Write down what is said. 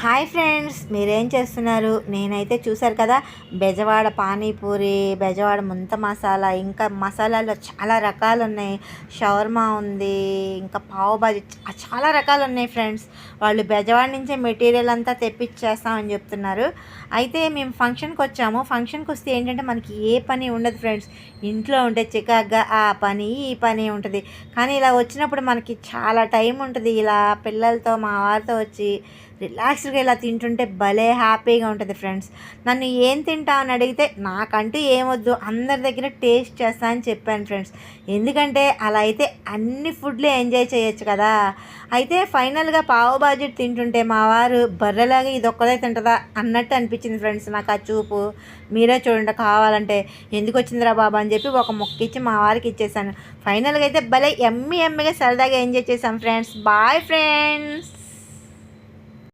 Hi friends, మీరేం చేస్తున్నారు? నేనైతే చూశారు కదా, బెజవాడ పానీపూరి, బెజవాడ ముంత మసాలా, ఇంకా మసాలాలో చాలా రకాలు ఉన్నాయి. షవర్మా ఉంది, ఇంకా పావు బాజీ, చాలా రకాలు ఉన్నాయి ఫ్రెండ్స్. వాళ్ళు బెజవాడ నుంచే మెటీరియల్ అంతా తెప్పించేస్తామని చెప్తున్నారు. అయితే మేము ఫంక్షన్కి వచ్చాము. ఫంక్షన్కి వస్తే ఏంటంటే మనకి ఏ పని ఉండదు ఫ్రెండ్స్. ఇంట్లో ఉంటే చికాగ్గా ఆ పని ఈ పని ఉంటుంది. కానీ ఇలా వచ్చినప్పుడు మనకి చాలా టైం ఉంటుంది. ఇలా పిల్లలతో మా వారితో వచ్చి రిలాక్స్డ్గా ఇలా తింటుంటే భలే హ్యాపీగా ఉంటుంది ఫ్రెండ్స్. నన్ను ఏం తింటా అని అడిగితే నాకంటూ ఏమొద్దు, అందరి దగ్గర టేస్ట్ చేస్తా అని చెప్పాను ఫ్రెండ్స్. ఎందుకంటే అలా అయితే అన్ని ఫుడ్లు ఎంజాయ్ చేయొచ్చు కదా. అయితే ఫైనల్గా పావు బాజీ తింటుంటే మా వారు బర్రెలాగా ఇది ఒక్కదే తింటుందా అన్నట్టు అనిపించింది ఫ్రెండ్స్. నాకు ఆ చూపు మీరే చూడండి, కావాలంటే ఎందుకు వచ్చిందిరా బాబా అని చెప్పి ఒక ముక్క ఇచ్చి మా వారికి ఇచ్చేసాను. ఫైనల్గా అయితే భలే ఎమ్మిగా సరదాగా ఎంజాయ్ చేసాం ఫ్రెండ్స్. Bye friends.